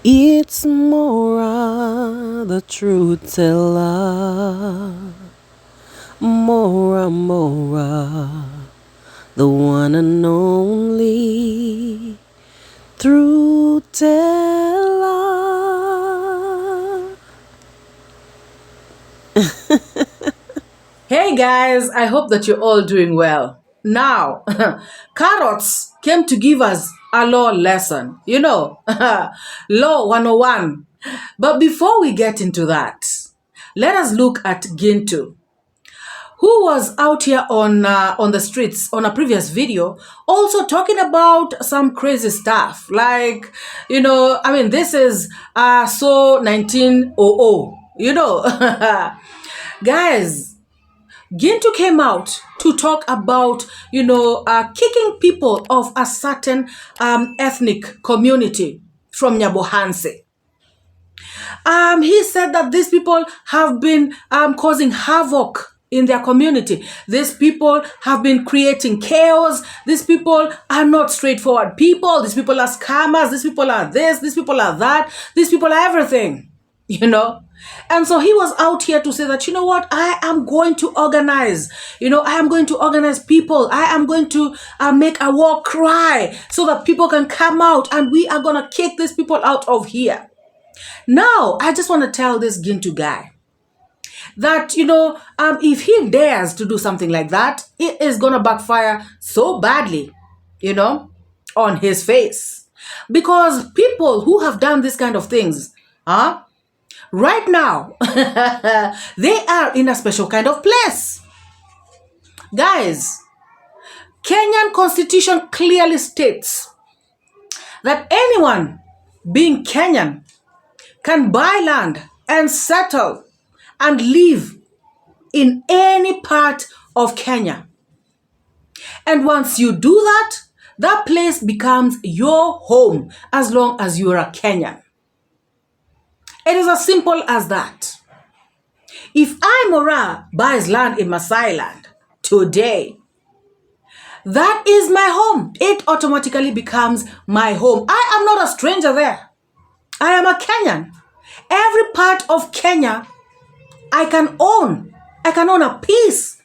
It's MORAA, the truth teller. MORAA, the one and only truth teller. Hey guys, I hope that you're all doing well. Now, carrots came to give us a law lesson, Law 101. But before we get into that, let us look at Gintu, who was out here on the streets on a previous video, also talking about some crazy stuff. Like, this is so 1900, Guys, Gintu came out to talk about, kicking people of a certain ethnic community from Nyabohanse. He said that these people have been causing havoc in their community. These people have been creating chaos. These people are not straightforward people. These people are scammers. These people are this. These people are that. These people are everything, And so he was out here to say that, I am going to organize, I am going to organize people. I am going to make a war cry so that people can come out and we are going to kick these people out of here. Now, I just want to tell this Gintu guy that, if he dares to do something like that, it is going to backfire so badly, on his face. Because people who have done this kind of things, right now, they are in a special kind of place. Guys, Kenyan constitution clearly states that anyone being Kenyan can buy land and settle and live in any part of Kenya. And once you do that, that place becomes your home as long as you are a Kenyan. It is as simple as that. If MORAA buys land in Maasai land today, that is my home. It automatically becomes my home. I am not a stranger there. I am a Kenyan. Every part of Kenya, I can own. I can own a piece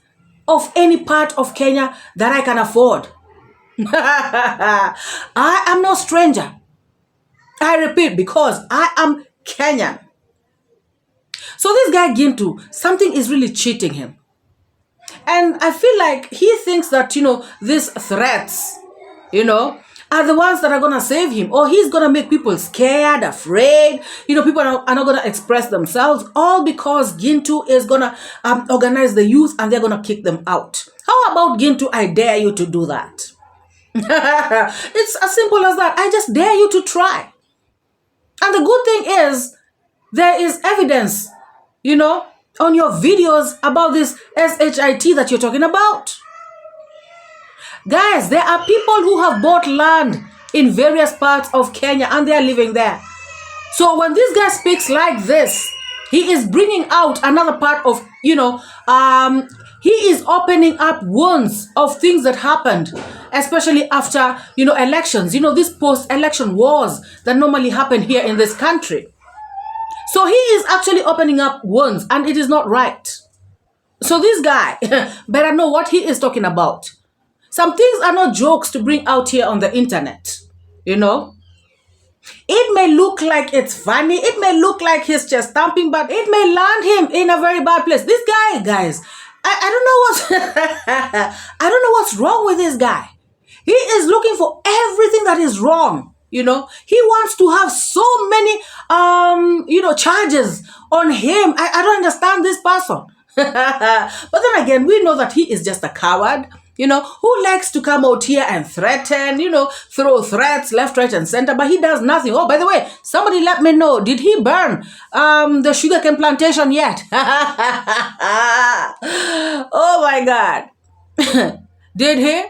of any part of Kenya that I can afford. I am no stranger. I repeat, because I am Kenyan. So this guy Gintu, something is really cheating him. And I feel like he thinks that, these threats, are the ones that are going to save him. Or he's going to make people scared, afraid. People are not going to express themselves. All because Gintu is going to organize the youth and they're going to kick them out. How about Gintu? I dare you to do that. It's as simple as that. I just dare you to try. And the good thing is, there is evidence, on your videos about this SHIT that you're talking about. Guys, there are people who have bought land in various parts of Kenya and they are living there. So when this guy speaks like this, he is bringing out another part of, he is opening up wounds of things that happened, especially after, elections, these post-election wars that normally happen here in this country. So he is actually opening up wounds and it is not right. So this guy better know what he is talking about. Some things are not jokes to bring out here on the internet, It may look like it's funny. It may look like he's just stamping, but it may land him in a very bad place. This guy, guys, I don't know I don't know what's wrong with this guy. He is looking for everything that is wrong. He wants to have so many, charges on him. I don't understand this person. But then again, we know that he is just a coward, who likes to come out here and threaten, throw threats left, right, and center, but he does nothing. Oh, by the way, somebody let me know, did he burn the sugarcane plantation yet? Oh my God. Did he?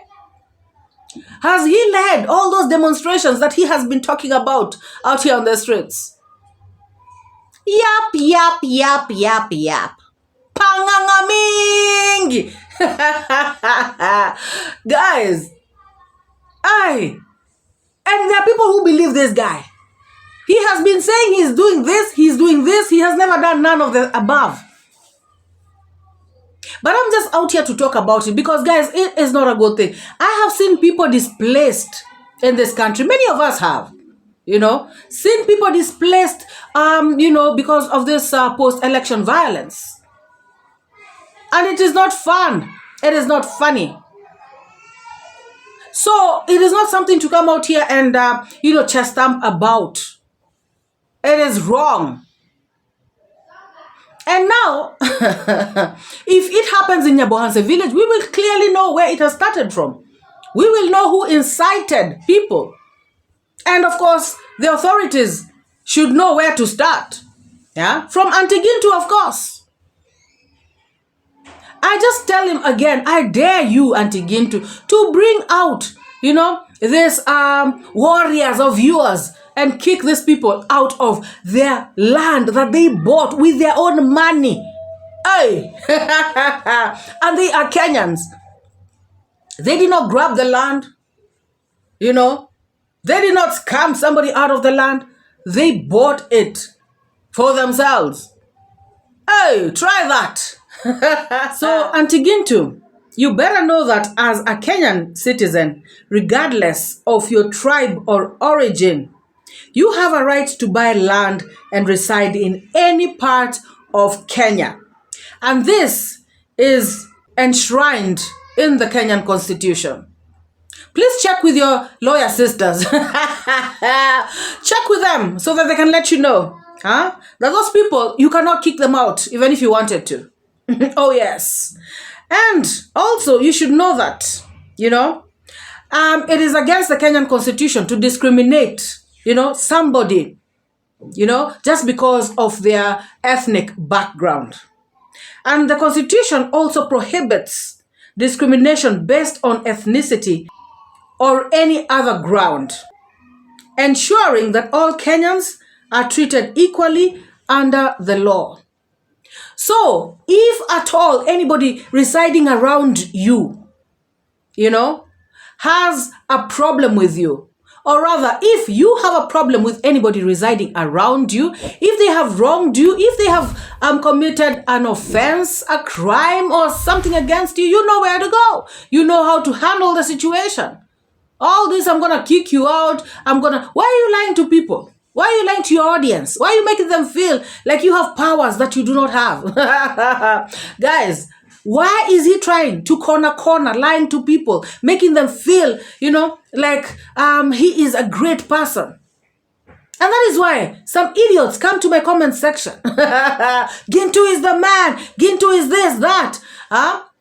Has he led all those demonstrations that he has been talking about out here on the streets? Yap, yap, yap, yap, yap. Pangangaming! Guys, and there are people who believe this guy. He has been saying he's doing this, he has never done none of the above. But I'm just out here to talk about it because, guys, it is not a good thing. I have seen people displaced in this country. Many of us have, seen people displaced, because of this post-election violence. And it is not fun. It is not funny. So it is not something to come out here and, chest stamp about. It is wrong. And now, if it happens in Nyabohanse village, we will clearly know where it has started from. We will know who incited people. And of course, the authorities should know where to start. Yeah, from Auntie Gintu, of course. I just tell him again, I dare you, Auntie Gintu, to bring out, these warriors of yours and kick these people out of their land that they bought with their own money. Hey! And they are Kenyans. They did not grab the land. They did not scam somebody out of the land. They bought it for themselves. Hey, try that. So, Auntie Gintu, you better know that as a Kenyan citizen, regardless of your tribe or origin, you have a right to buy land and reside in any part of Kenya. And this is enshrined in the Kenyan Constitution. Please check with your lawyer sisters. Check with them so that they can let you know that those people, you cannot kick them out even if you wanted to. Oh, yes. And also, you should know that, it is against the Kenyan Constitution to discriminate somebody, just because of their ethnic background. And the Constitution also prohibits discrimination based on ethnicity or any other ground, ensuring that all Kenyans are treated equally under the law. So, if at all anybody residing around you, has a problem with you, or rather, if you have a problem with anybody residing around you, if they have wronged you, if they have committed an offense, a crime, or something against you, you know where to go. You know how to handle the situation. All this, I'm going to kick you out. Why are you lying to people? Why are you lying to your audience? Why are you making them feel like you have powers that you do not have? Guys, why is he trying to corner, lying to people, making them feel, like he is a great person? And that is why some idiots come to my comment section. Gintu is the man. Gintu is this, that.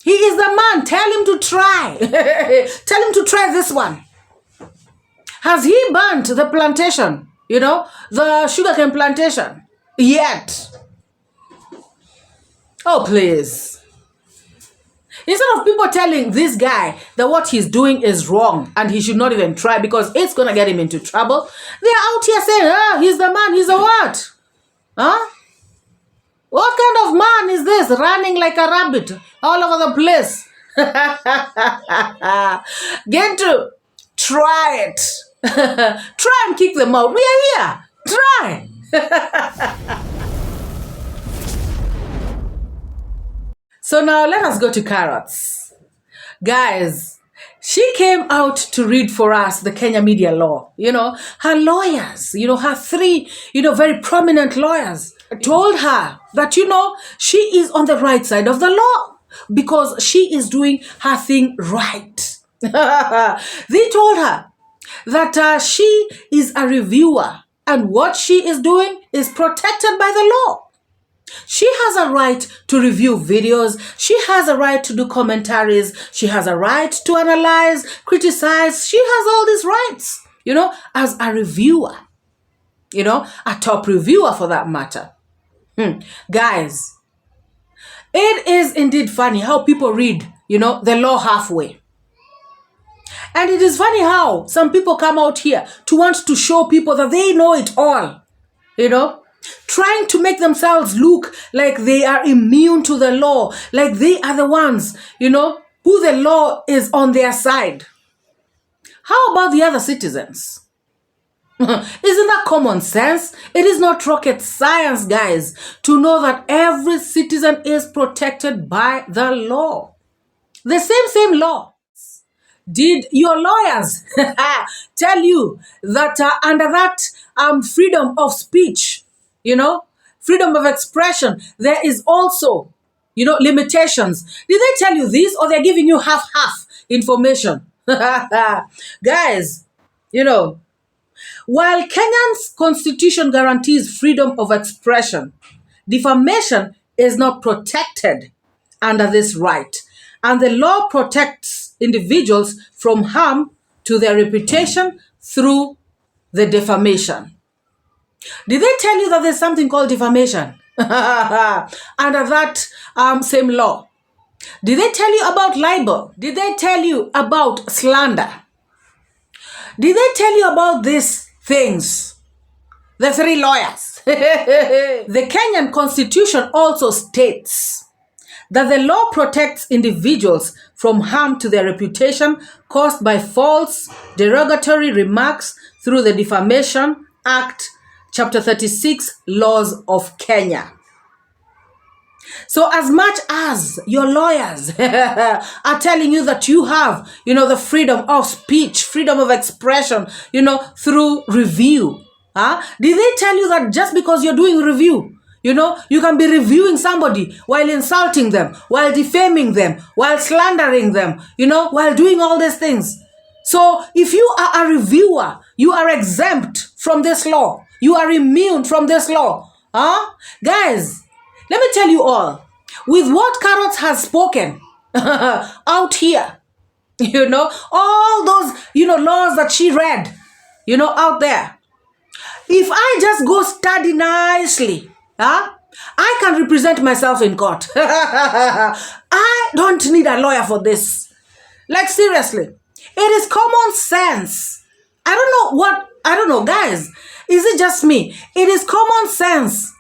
He is the man. Tell him to try. Tell him to try this one. Has he burnt the plantation? The sugarcane plantation? Yet. Oh, please. Instead of people telling this guy that what he's doing is wrong and he should not even try because it's going to get him into trouble, they're out here saying, he's the man, he's a what? What kind of man is this running like a rabbit all over the place? Gintu, try it. Try and kick them out. We are here. Try. So now let us go to carrots. Guys, she came out to read for us the Kenya media law. Her lawyers, her three, very prominent lawyers told her that, she is on the right side of the law because she is doing her thing right. They told her that she is a reviewer and what she is doing is protected by the law. She has a right to review videos. She has a right to do commentaries. She has a right to analyze, criticize. She has all these rights, as a reviewer, a top reviewer for that matter. Guys, it is indeed funny how people read, the law halfway. And it is funny how some people come out here to want to show people that they know it all, trying to make themselves look like they are immune to the law, like they are the ones, who the law is on their side. How about the other citizens? Isn't that common sense? It is not rocket science, guys, to know that every citizen is protected by the law. The same law. Did your lawyers tell you that under that freedom of speech, freedom of expression, there is also, limitations? Did they tell you this, or they're giving you half information? Guys, while Kenya's constitution guarantees freedom of expression, defamation is not protected under this right. And the law protects individuals from harm to their reputation through the defamation. Did they tell you that there's something called defamation under that same law? Did they tell you about libel? Did they tell you about slander? Did they tell you about these things? The three lawyers. The Kenyan constitution also states that the law protects individuals from harm to their reputation caused by false, derogatory remarks through the Defamation Act, Chapter 36, Laws of Kenya. So as much as your lawyers are telling you that you have, the freedom of speech, freedom of expression, through review, did they tell you that just because you're doing review, you can be reviewing somebody while insulting them, while defaming them, while slandering them, while doing all these things? So if you are a reviewer, you are exempt from this law. You are immune from this law. Guys, let me tell you all, with what Carrots has spoken out here, all those, laws that she read, out there. If I just go study nicely, I can represent myself in court. I don't need a lawyer for this. Like, seriously, it is common sense. I don't know, guys. Is it just me? It is common sense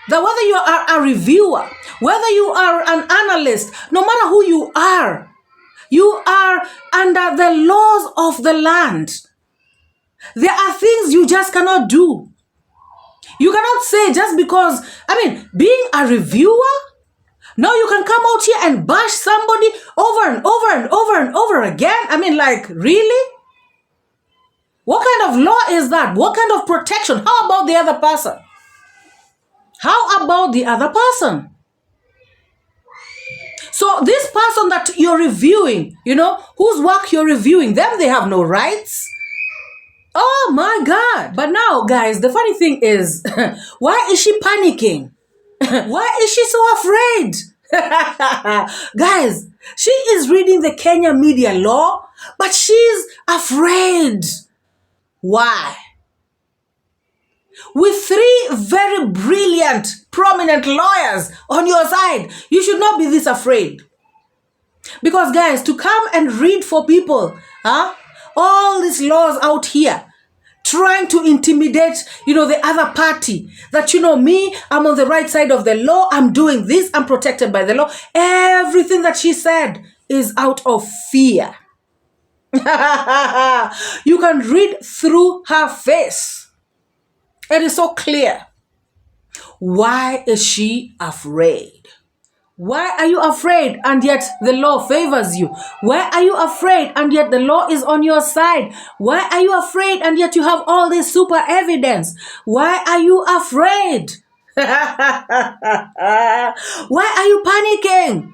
that whether you are a reviewer, whether you are an analyst, no matter who you are under the laws of the land. There are things you just cannot do. You cannot say just because, being a reviewer, now you can come out here and bash somebody over and over and over and over again. Really? What kind of law is that? What kind of protection? How about the other person? How about the other person? So this person that you're reviewing, whose work you're reviewing, them, they have no rights. Oh my God. But now, guys, the funny thing is, why is she panicking? Why is she so afraid? Guys, she is reading the Kenya media law, but she's afraid. Why? With three very brilliant, prominent lawyers on your side, you should not be this afraid. Because, guys, to come and read for people, all these laws out here, trying to intimidate, the other party, that, me, I'm on the right side of the law, I'm doing this, I'm protected by the law. Everything that she said is out of fear. You can read through her face. It is so clear. Why is she afraid? Why are you afraid and yet the law favors you? Why are you afraid and yet the law is on your side? Why are you afraid and yet you have all this super evidence? Why are you afraid? Why are you panicking?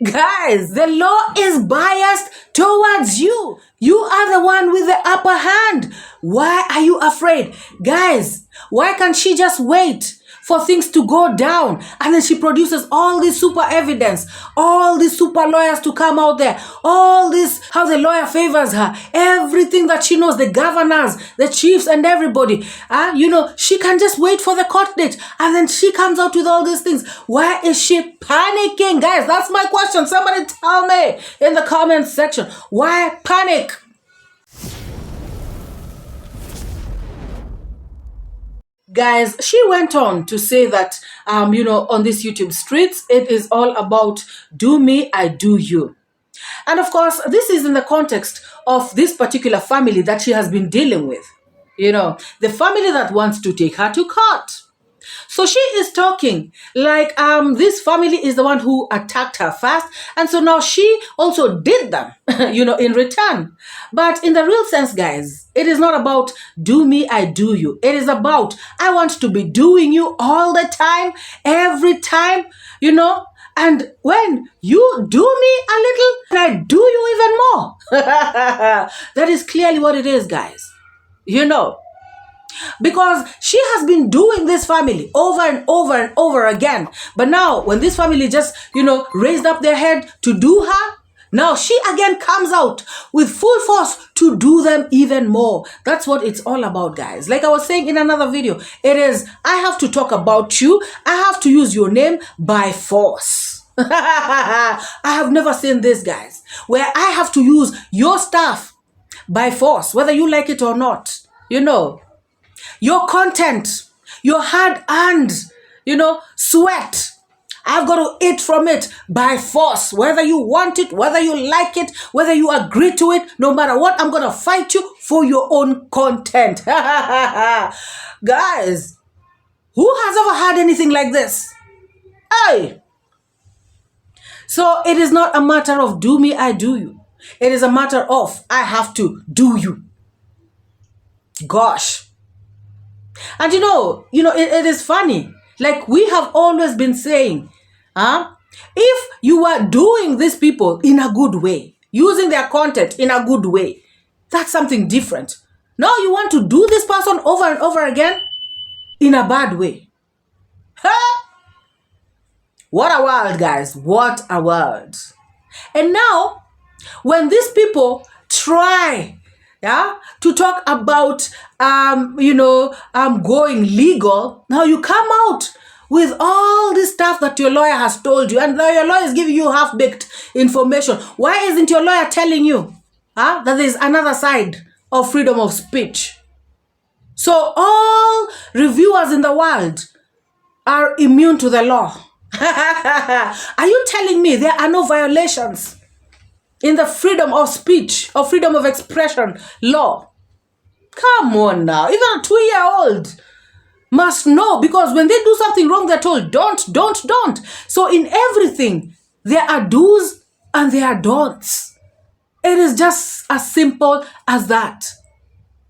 Guys, the law is biased towards you. You are the one with the upper hand. Why are you afraid? Guys, why can't she just wait for things to go down, and then she produces all this super evidence, all these super lawyers to come out there, all this, how the lawyer favors her, everything that she knows, the governors, the chiefs, and everybody, she can just wait for the court date, and then she comes out with all these things. Why is she panicking? Guys, that's my question. Somebody tell me in the comment section. Why panic? Guys, she went on to say that, on these YouTube streets, it is all about do me, I do you. And of course, this is in the context of this particular family that she has been dealing with. the family that wants to take her to court. So she is talking like this family is the one who attacked her first. And so now she also did them, in return. But in the real sense, guys, it is not about do me, I do you. It is about I want to be doing you all the time, every time, And when you do me a little, I do you even more. That is clearly what it is, guys. Because she has been doing this family over and over and over again. But now when this family just, raised up their head to do her, now she again comes out with full force to do them even more. That's what it's all about, guys. Like I was saying in another video, it is, I have to talk about you. I have to use your name by force. I have never seen this, guys, where I have to use your stuff by force, whether you like it or not. Your content, your hard-earned, sweat. I've got to eat from it by force, whether you want it, whether you like it, whether you agree to it, no matter what, I'm going to fight you for your own content. Guys, who has ever had anything like this? Hey! So it is not a matter of do me, I do you. It is a matter of I have to do you. Gosh. And it is funny. Like we have always been saying, if you are doing these people in a good way, using their content in a good way, that's something different. Now you want to do this person over and over again in a bad way. Huh? What a world, guys. What a world. And now, when these people try to talk about, going legal, now you come out with all this stuff that your lawyer has told you, and now your lawyer is giving you half-baked information. Why isn't your lawyer telling you that there's another side of freedom of speech? So all reviewers in the world are immune to the law. Are you telling me there are no violations in the freedom of speech or freedom of expression law? Come on now. Even a 2-year-old must know, because when they do something wrong, they're told, don't. So in everything, there are do's and there are don'ts. It is just as simple as that.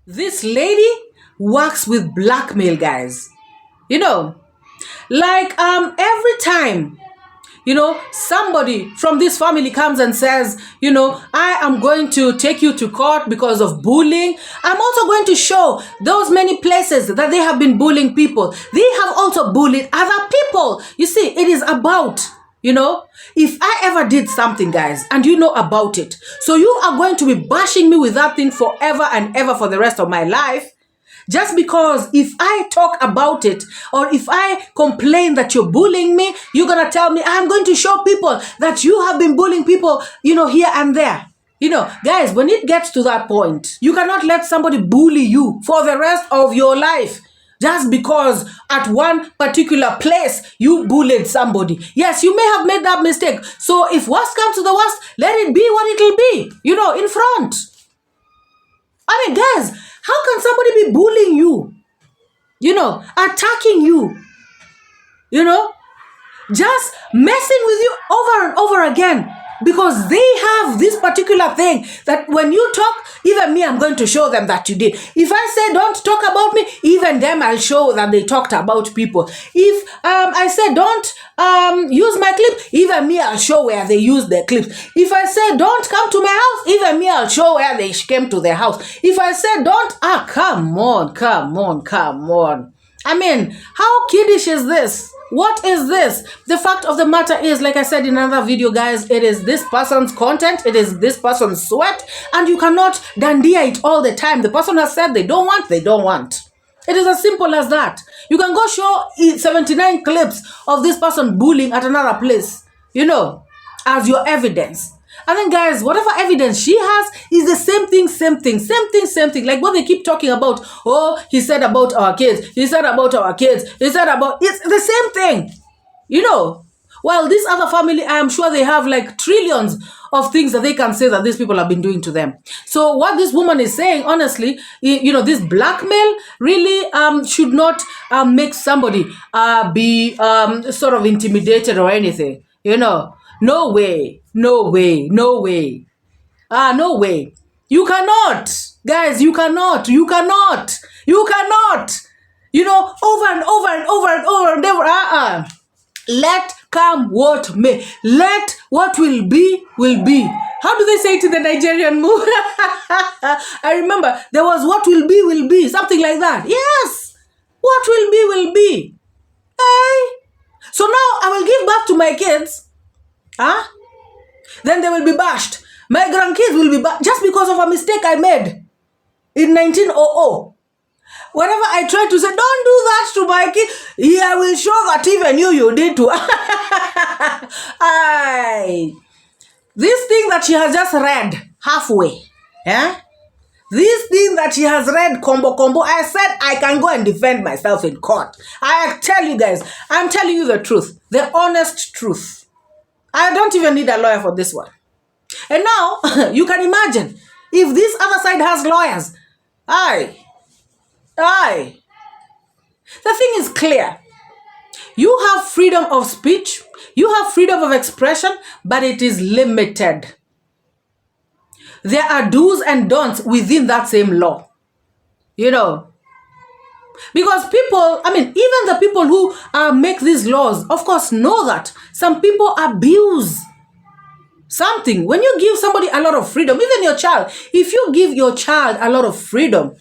This lady works with blackmail, guys. Like every time somebody from this family comes and says, I am going to take you to court because of bullying. I'm also going to show those many places that they have been bullying people. They have also bullied other people. You see, it is about, if I ever did something, guys, and you know about it, so you are going to be bashing me with that thing forever and ever for the rest of my life. Just because if I talk about it or if I complain that you're bullying me, you're going to tell me I'm going to show people that you have been bullying people, here and there. Guys, when it gets to that point, you cannot let somebody bully you for the rest of your life just because at one particular place you bullied somebody. Yes, you may have made that mistake. So if worst comes to the worst, let it be what it'll be, in front. I mean, guys, how can somebody be bullying you? Attacking you? Just messing with you over and over again because they have this particular thing that when you talk, even me, I'm going to show them that you did. If I say don't talk about me, even them, I'll show that they talked about people. If I say don't use my clip, even me, I'll show where they used their clips. If I say don't come to my house, even me, I'll show where they came to their house. If I say don't, come on. I mean, how kiddish is this? What is this? The fact of the matter is, like I said in another video, guys, it is this person's content, it is this person's sweat, and you cannot dandy it all the time. The person has said they don't want. It is as simple as that. You can go show 79 clips of this person bullying at another place, as your evidence. And then, guys, whatever evidence she has is the same thing. Like what they keep talking about. Oh, he said about our kids. It's the same thing. While this other family, I am sure they have like trillions of things that they can say that these people have been doing to them. So what this woman is saying, honestly, this blackmail really should not make somebody be sort of intimidated or anything. No way, no way, no way. No way. You cannot, guys, you cannot. Over and over and over and over and over. Let come what may. Let what will be, will be. How do they say it in the Nigerian movie? I remember there was what will be, something like that. Yes, what will be. Hey. So now I will give back to my kids. Then they will be bashed. My grandkids will be bashed just because of a mistake I made in 1900. Whenever I try to say, don't do that to my kid, I will show that even you did to. This thing that she has just read halfway, this thing that she has read combo, I said I can go and defend myself in court. I tell you guys, I'm telling you the truth, the honest truth. I don't even need a lawyer for this one. And now, you can imagine, if this other side has lawyers, the thing is clear. You have freedom of speech, you have freedom of expression, but it is limited. There are do's and don'ts within that same law. Because people, even the people who make these laws, of course, know that some people abuse something. When you give somebody a lot of freedom, even your child, if you give your child a lot of freedom,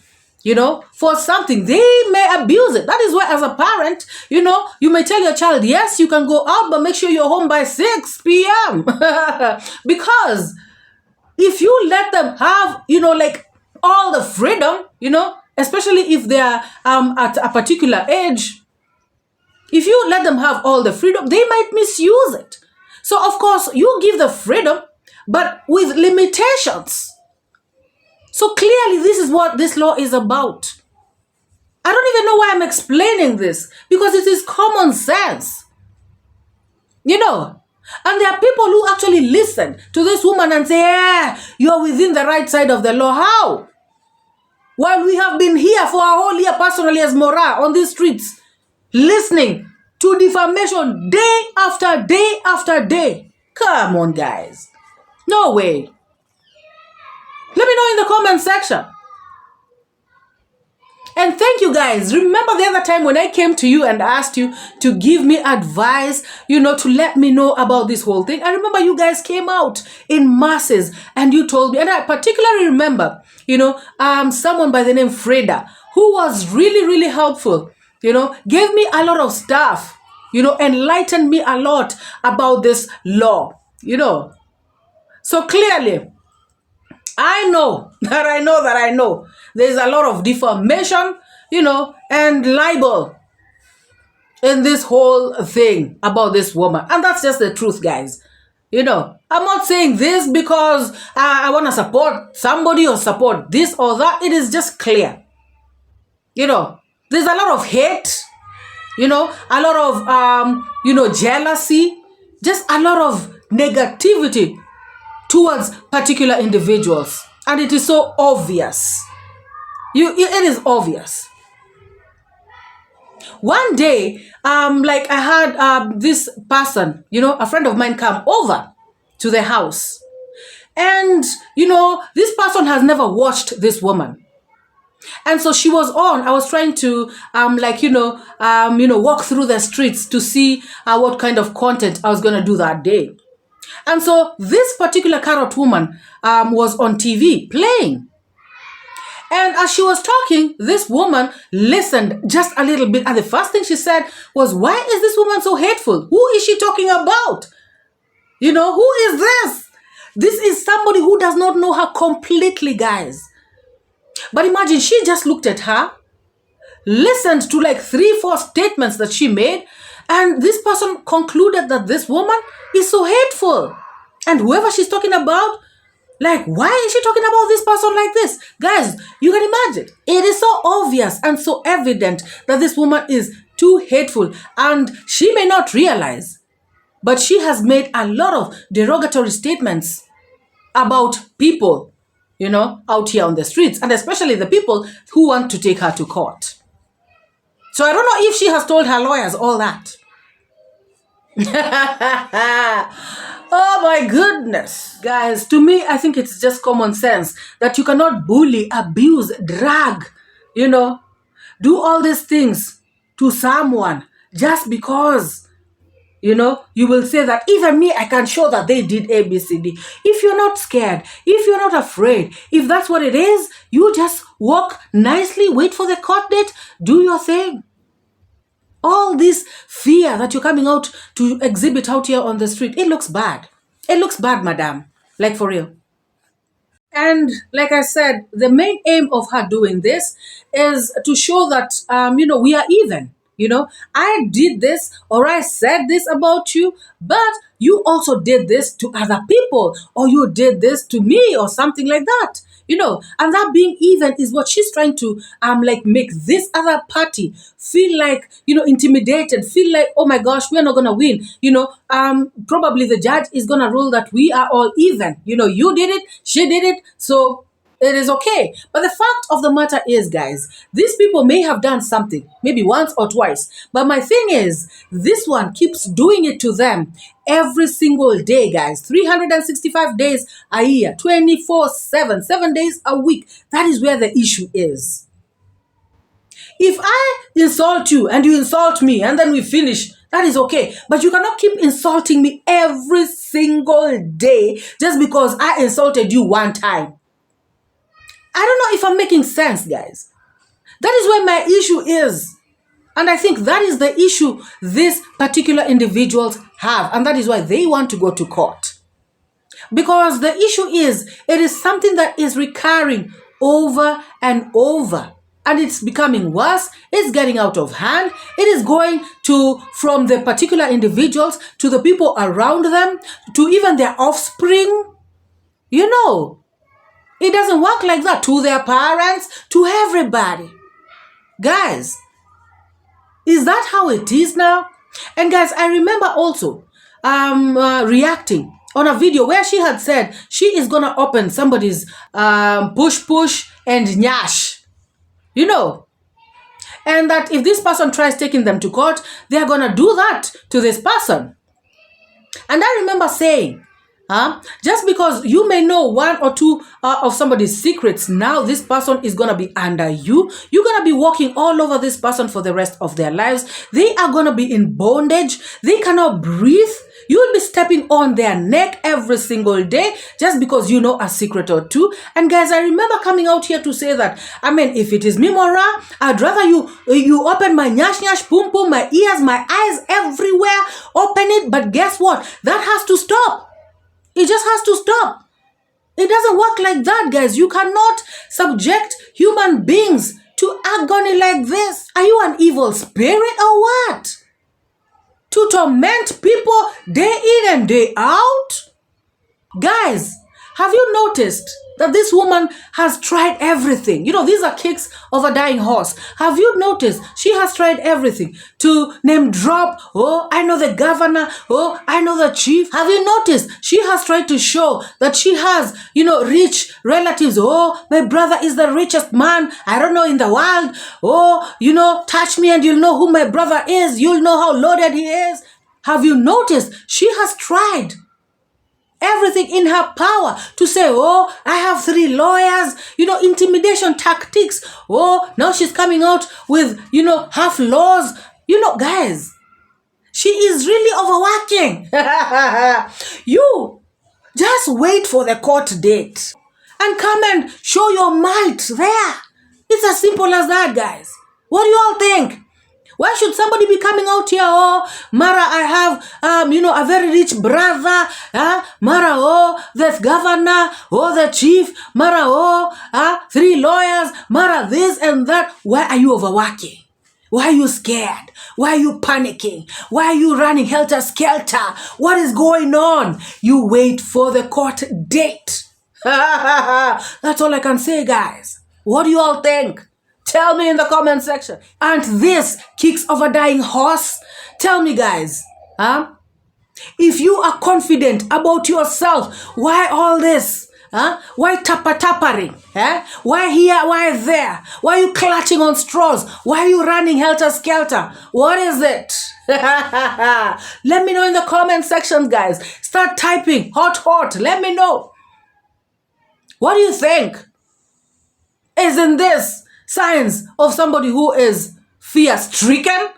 for something, they may abuse it. That is why, as a parent, you may tell your child, yes, you can go out, but make sure you're home by 6 p.m. Because if you let them have, like all the freedom, especially if they are at a particular age, if you let them have all the freedom, they might misuse it. So, of course, you give the freedom, but with limitations. So clearly, this is what this law is about. I don't even know why I'm explaining this, because it is common sense. And there are people who actually listen to this woman and say, yeah, you're within the right side of the law. How? While we have been here for a whole year personally as MORAA on these streets, listening to defamation day after day after day. Come on, guys. No way. Let me know in the comment section. And thank you, guys. Remember the other time when I came to you and asked you to give me advice, to let me know about this whole thing. I remember you guys came out in masses and you told me, and I particularly remember, someone by the name Freda, who was really, really helpful, gave me a lot of stuff, enlightened me a lot about this law, So clearly, I know there's a lot of defamation, and libel in this whole thing about this woman. And that's just the truth, guys. I'm not saying this because I want to support somebody or support this or that. It is just clear. There's a lot of hate, a lot of, jealousy, just a lot of negativity towards particular individuals. And it is so obvious. It is obvious. One day, I had this person, a friend of mine come over to the house. And, this person has never watched this woman. And so she was on. I was trying to, walk through the streets to see what kind of content I was going to do that day. And so this particular carrot woman was on TV playing. And as she was talking, this woman listened just a little bit. And the first thing she said was, why is this woman so hateful? Who is she talking about? Who is this? This is somebody who does not know her completely, guys. But imagine, she just looked at her, listened to like 3-4 statements that she made, and this person concluded that this woman is so hateful. And whoever she's talking about, why is she talking about this person like this? Guys, you can imagine. It is so obvious and so evident that this woman is too hateful. And she may not realize But she has made a lot of derogatory statements about people, out here on the streets, and especially the people who want to take her to court. So I don't know if she has told her lawyers all that. Oh my goodness. Guys, to me, I think it's just common sense that you cannot bully, abuse, drag, do all these things to someone just because, you will say that even me, I can show that they did A, B, C, D. If you're not scared, if you're not afraid, if that's what it is, you just walk nicely, wait for the court date, do your thing. All this fear that you're coming out to exhibit out here on the street, it looks bad. It looks bad, madam. Like for real. And like I said, the main aim of her doing this is to show that, we are even. I did this or I said this about you, but you also did this to other people, or you did this to me, or something like that. And that being even is what she's trying to make this other party feel like, intimidated, feel like, oh my gosh, we're not gonna win. Probably the judge is gonna rule that we are all even. You did it, she did it, so it is okay. But the fact of the matter is, guys, these people may have done something, maybe once or twice. But my thing is, this one keeps doing it to them every single day, guys. 365 days a year, 24/7, 7 days a week. That is where the issue is. If I insult you and you insult me and then we finish, that is okay. But you cannot keep insulting me every single day just because I insulted you one time. I don't know if I'm making sense, guys. That is where my issue is. And I think that is the issue these particular individuals have. And that is why they want to go to court. Because the issue is, it is something that is recurring over and over. And it's becoming worse. It's getting out of hand. It is going from the particular individuals to the people around them, to even their offspring. It doesn't work like that. To their parents, to everybody. Guys, is that how it is now? And guys, I remember also reacting on a video where she had said she is going to open somebody's push and nyash. And that if this person tries taking them to court, they are going to do that to this person. And I remember saying, just because you may know one or two of somebody's secrets, now this person is going to be under you. You're going to be walking all over this person for the rest of their lives. They are going to be in bondage. They cannot breathe. You'll be stepping on their neck every single day just because you know a secret or two. And guys, I remember coming out here to say that, if it is me, MORAA, I'd rather you open my nyash, pum pum, my ears, my eyes, everywhere, open it. But guess what? That has to stop. It just has to stop. It doesn't work like that, guys. You cannot subject human beings to agony like this. Are you an evil spirit or what? To torment people day in and day out? Guys, have you noticed that this woman has tried everything? These are kicks of a dying horse. Have you noticed she has tried everything to name drop? Oh, I know the governor. Oh, I know the chief. Have you noticed she has tried to show that she has, rich relatives? Oh, my brother is the richest man, I don't know, in the world. Oh, touch me and you'll know who my brother is. You'll know how loaded he is. Have you noticed she has tried everything in her power to say, oh, I have 3 lawyers, intimidation tactics. Oh, now she's coming out with, half laws. Guys, she is really overworking. You just wait for the court date and come and show your might there. It's as simple as that, guys. What do you all think? Why should somebody be coming out here? Oh, MORAA, I have, a very rich brother. MORAA, oh, the governor. Oh, the chief. MORAA, oh, 3 lawyers. MORAA, this and that. Why are you overworking? Why are you scared? Why are you panicking? Why are you running helter-skelter? What is going on? You wait for the court date. That's all I can say, guys. What do you all think? Tell me in the comment section. And this kicks of a dying horse? Tell me, guys. If you are confident about yourself, why all this? Huh? Why tapering? Eh? Why here? Why there? Why are you clutching on straws? Why are you running helter-skelter? What is it? Let me know in the comment section, guys. Start typing. Hot. Let me know. What do you think? Isn't this signs of somebody who is fear-stricken?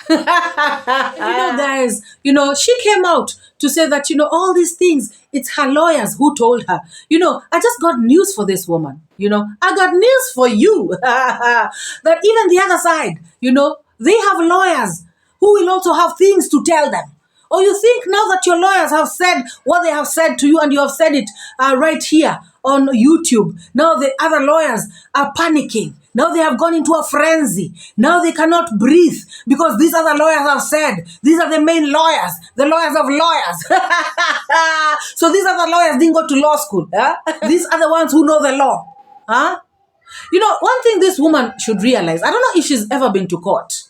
Guys, she came out to say that, all these things, it's her lawyers who told her. I just got news for this woman. I got news for you. That even the other side, they have lawyers who will also have things to tell them. Or you think now that your lawyers have said what they have said to you and you have said it right here on YouTube, now the other lawyers are panicking. Now they have gone into a frenzy. Now they cannot breathe because these other lawyers have said, these are the main lawyers, the lawyers of lawyers. So these other lawyers didn't go to law school. Huh? These are the ones who know the law. Huh? One thing this woman should realize, I don't know if she's ever been to court.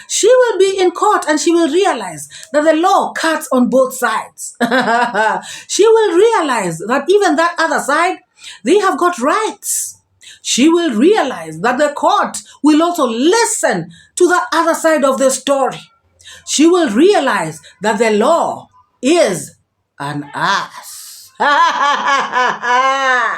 She will be in court and she will realize that the law cuts on both sides. She will realize that even that other side, they have got rights. She will realize that the court will also listen to the other side of the story. She will realize that the law is an ass. The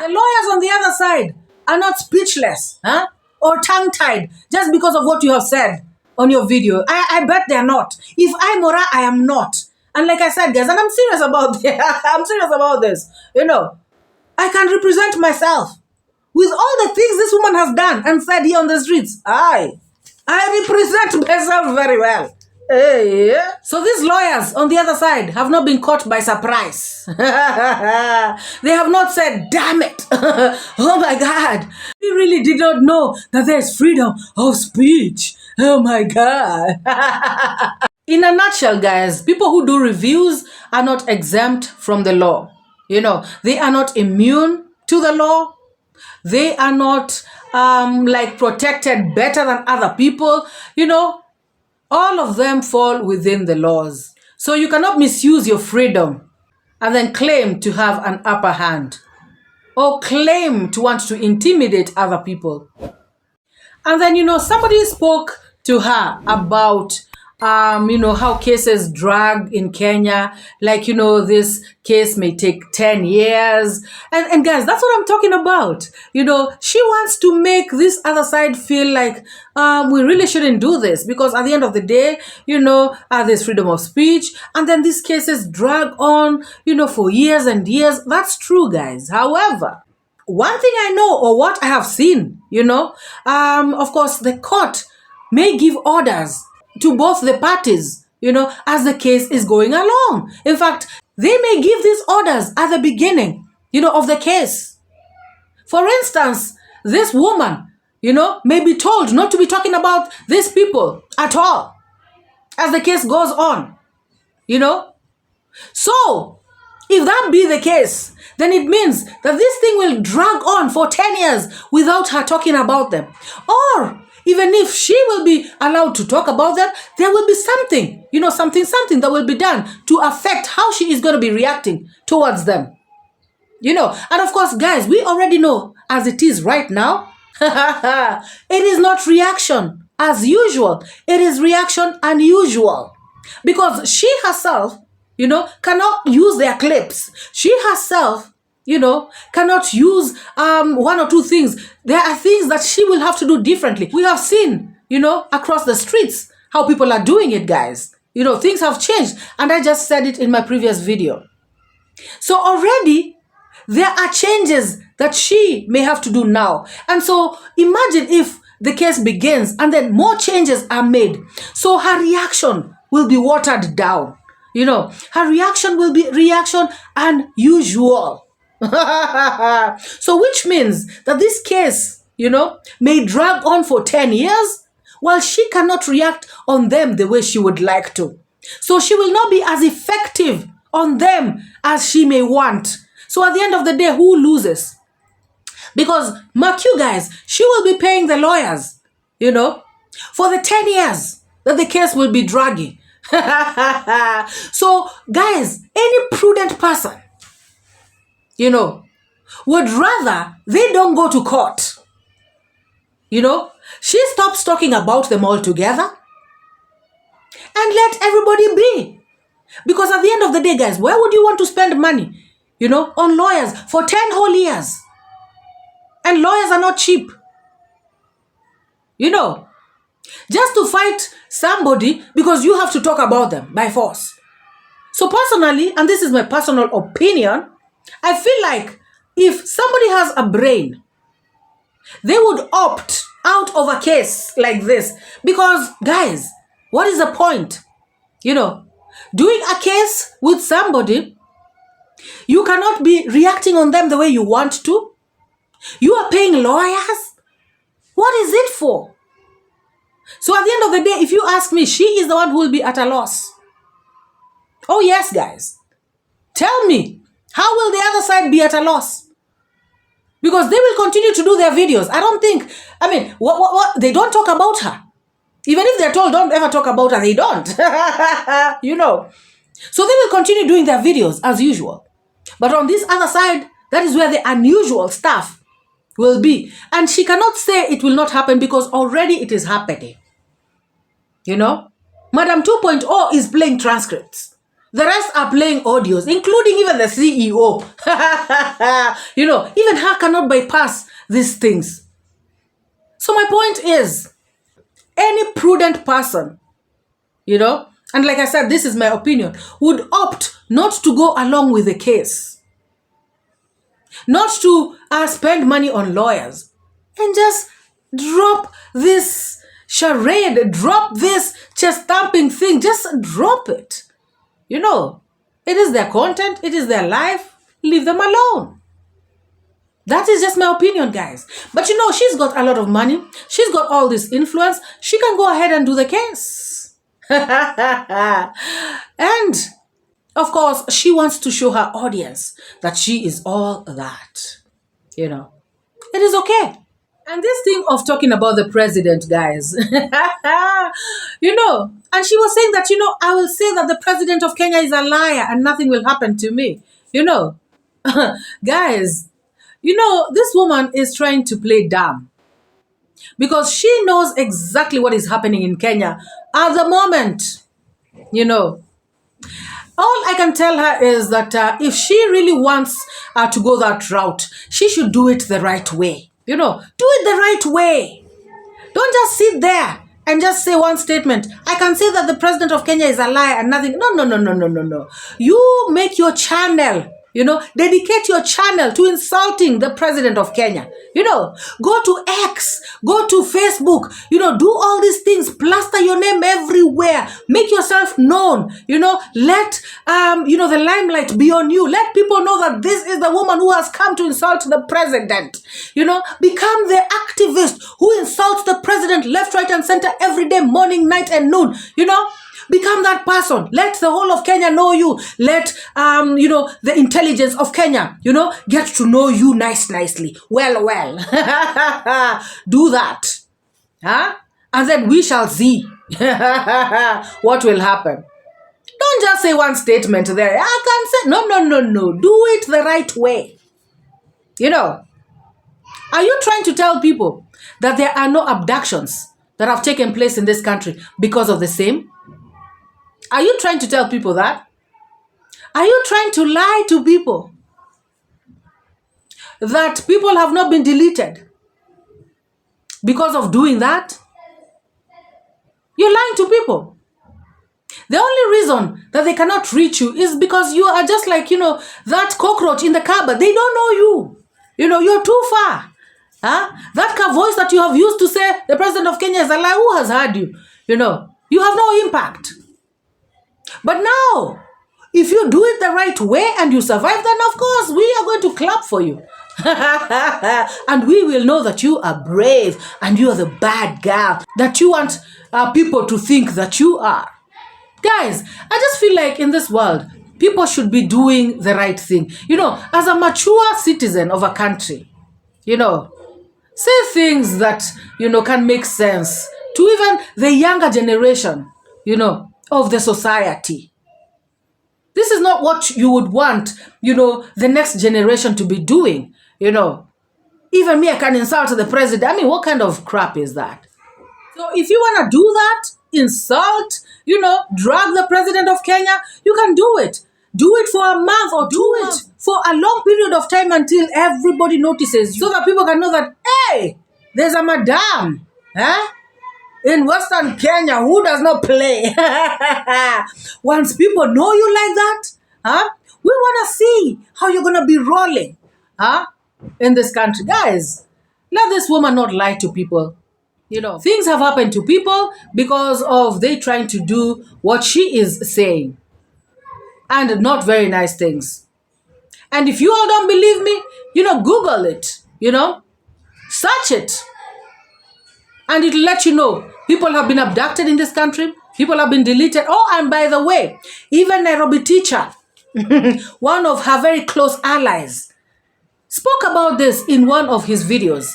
lawyers on the other side are not speechless, huh? Or tongue-tied just because of what you have said on your video. I bet they're not. If I'm MORAA, I am not. And like I said, guys, and I'm serious about this. I'm serious about this. I can represent myself. With all the things this woman has done and said here on the streets, I represent myself very well. Hey. So these lawyers on the other side have not been caught by surprise. They have not said, damn it. Oh my God. We really did not know that there's freedom of speech. Oh my God. In a nutshell, guys, people who do reviews are not exempt from the law. They are not immune to the law. They are not protected better than other people. All of them fall within the laws. So you cannot misuse your freedom and then claim to have an upper hand or claim to want to intimidate other people. And then, somebody spoke to her about how cases drag in Kenya, this case may take 10 years. And guys, that's what I'm talking about. She wants to make this other side feel like we really shouldn't do this because at the end of the day, there's freedom of speech. And then these cases drag on, for years and years. That's true, guys. However, one thing I know or what I have seen, of course, the court may give orders to both the parties, as the case is going along. In fact, they may give these orders at the beginning, of the case. For instance, this woman, may be told not to be talking about these people at all as the case goes on, So, if that be the case, then it means that this thing will drag on for 10 years without her talking about them. Or even if she will be allowed to talk about them, there will be something, something that will be done to affect how she is going to be reacting towards them. And of course, guys, we already know as it is right now, it is not reaction as usual. It is reaction unusual. Because she herself, cannot use their clips. She herself, cannot use one or two things. There are things that she will have to do differently. We have seen, across the streets, how people are doing it, guys. Things have changed. And I just said it in my previous video. So already, there are changes that she may have to do now. And so imagine if the case begins and then more changes are made. So her reaction will be watered down. Her reaction will be reaction unusual. So which means that this case, may drag on for 10 years while she cannot react on them the way she would like to. So she will not be as effective on them as she may want. So at the end of the day, who loses? Because, mark you guys, she will be paying the lawyers, for the 10 years that the case will be dragging. So, guys, any prudent person, would rather they don't go to court. She stops talking about them altogether and let everybody be. Because at the end of the day, guys, why would you want to spend money, on lawyers for 10 whole years? And lawyers are not cheap. Just to fight somebody because you have to talk about them by force. So personally, and this is my personal opinion, I feel like if somebody has a brain, they would opt out of a case like this. Because, guys, what is the point? Doing a case with somebody, you cannot be reacting on them the way you want to. You are paying lawyers. What is it for? So at the end of the day, if you ask me, she is the one who will be at a loss. Oh yes, guys. Tell me, how will the other side be at a loss? Because they will continue to do their videos. What they don't talk about her. Even if they're told don't ever talk about her, they don't. So they will continue doing their videos as usual. But on this other side, that is where the unusual stuff will be. And she cannot say it will not happen because already it is happening. Madam 2.0 is playing transcripts. The rest are playing audios, including even the CEO. Even her cannot bypass these things. So my point is, any prudent person, and like I said, this is my opinion, would opt not to go along with the case. Not to spend money on lawyers. And just drop this charade, drop this chest-thumping thing, just drop it. It is their content, it is their life, leave them alone. That is just my opinion, guys. But she's got a lot of money, she's got all this influence, she can go ahead and do the case. And, of course, she wants to show her audience that she is all that. It is okay. And this thing of talking about the president, guys, and she was saying that, I will say that the president of Kenya is a liar and nothing will happen to me. Guys, this woman is trying to play dumb because she knows exactly what is happening in Kenya at the moment. All I can tell her is that if she really wants to go that route, she should do it the right way. Do it the right way. Don't just sit there and just say one statement. I can say that the president of Kenya is a liar and nothing. No. You make your channel, dedicate your channel to insulting the president of Kenya. Go to X, go to Facebook, do all these things, plaster your name everywhere, make yourself known, let, the limelight be on you. Let people know that this is the woman who has come to insult the president. Become the activist who insults the president left, right, and center every day, morning, night, and noon. Become that person. Let the whole of Kenya know you. Let, the intelligence of Kenya, get to know you nicely. Well. Do that. And then we shall see what will happen. Don't just say one statement there. I can say, no. Do it the right way. Are you trying to tell people that there are no abductions that have taken place in this country because of the same? Are you trying to tell people that? Are you trying to lie to people that people have not been deleted because of doing that? You're lying to people. The only reason that they cannot reach you is because you are just like, that cockroach in the cupboard. They don't know you. You're too far. That voice that you have used to say the president of Kenya is a liar, who has heard you? You have no impact. But now, if you do it the right way and you survive, then of course we are going to clap for you. And we will know that you are brave and you are the bad girl that you want people to think that you are. Guys, I just feel like in this world, people should be doing the right thing. As a mature citizen of a country, say things that, can make sense to even the younger generation, of the society. This is not what you would want, the next generation to be doing, Even me, I can insult the president. I mean, what kind of crap is that? So if you want to do that, insult, drag the president of Kenya, you can do it. Do it for a month or do it for a long period of time until everybody notices you, so that people can know that, hey, there's a madam, in Western Kenya who does not play. Once people know you like that, we want to see how you're going to be rolling in this country. Guys, let this woman not lie to people. Things have happened to people because of they trying to do what she is saying. And not very nice things. And if you all don't believe me, Google it, search it. And it'll let you know people have been abducted in this country. People have been deleted. Oh, and by the way, even Nairobi teacher, one of her very close allies, spoke about this in one of his videos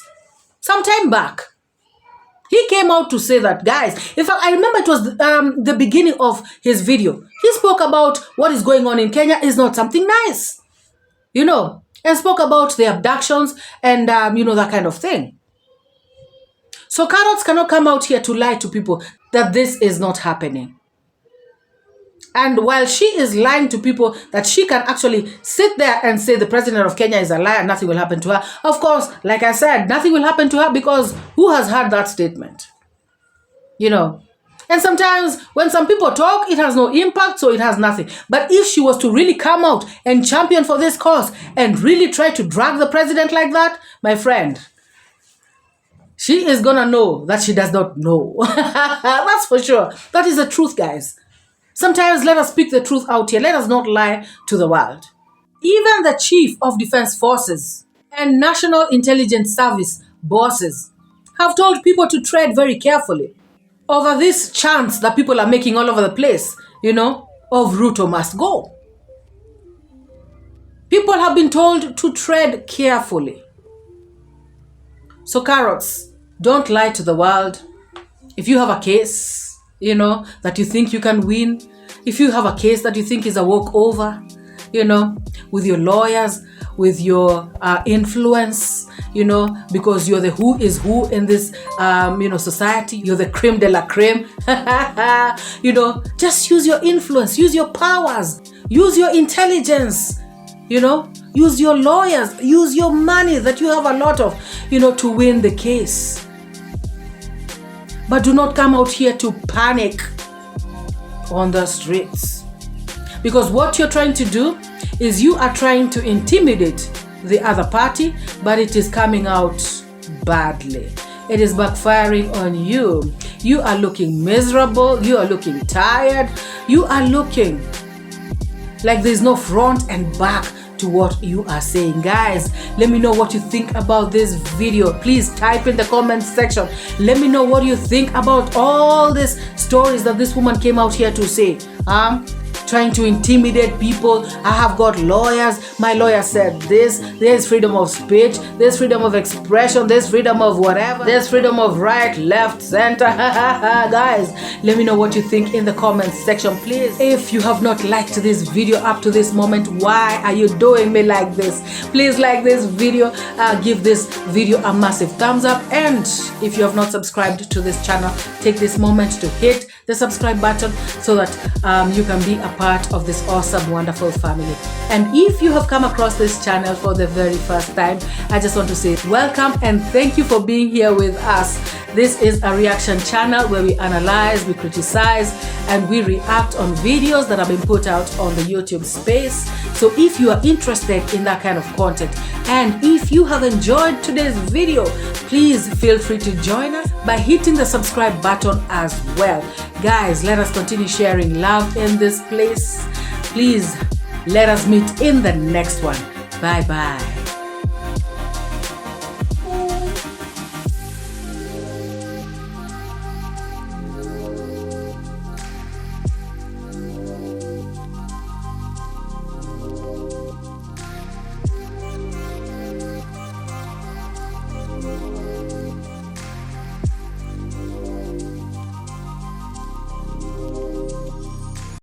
some time back. He came out to say that, guys, in fact, I remember it was the beginning of his video. He spoke about what is going on in Kenya is not something nice, and spoke about the abductions and, that kind of thing. So Carrots cannot come out here to lie to people that this is not happening. And while she is lying to people that she can actually sit there and say the president of Kenya is a liar, nothing will happen to her. Of course, like I said, nothing will happen to her because who has heard that statement? And sometimes when some people talk, it has no impact, so it has nothing. But if she was to really come out and champion for this cause and really try to drag the president like that, my friend, she is going to know that she does not know. That's for sure. That is the truth, guys. Sometimes let us speak the truth out here. Let us not lie to the world. Even the Chief of Defense Forces and National Intelligence Service bosses have told people to tread very carefully over this chants that people are making all over the place, of Ruto must go. People have been told to tread carefully. So Carrots, don't lie to the world. If you have a case, that you think you can win, if you have a case that you think is a walkover, with your lawyers, with your influence, because you're the who is who in this, society, you're the creme de la creme, just use your influence, use your powers, use your intelligence, use your lawyers, use your money that you have a lot of, to win the case. But do not come out here to panic on the streets. Because what you're trying to do is you are trying to intimidate the other party, but it is coming out badly. It is backfiring on you. You are looking miserable. You are looking tired. You are looking like there's no front and back to what you are saying. Guys, let me know what you think about this video. Please type in the comment section. Let me know what you think about all these stories that this woman came out here to say. Trying to intimidate people. I have got lawyers. My lawyer said this. There's freedom of speech. There's freedom of expression. There's freedom of whatever. There's freedom of right, left, center. Guys, let me know what you think in the comment section, please. If you have not liked this video up to this moment, why are you doing me like this? Please like this video. Give this video a massive thumbs up. And if you have not subscribed to this channel, take this moment to hit the subscribe button so that you can be a part of this awesome, wonderful family. And if you have come across this channel for the very first time, I just want to say welcome and thank you for being here with us. This is a reaction channel where we analyze, we criticize, and we react on videos that have been put out on the YouTube space. So if you are interested in that kind of content, and if you have enjoyed today's video, please feel free to join us by hitting the subscribe button as well. Guys, let us continue sharing love in this place. Please let us meet in the next one. Bye bye.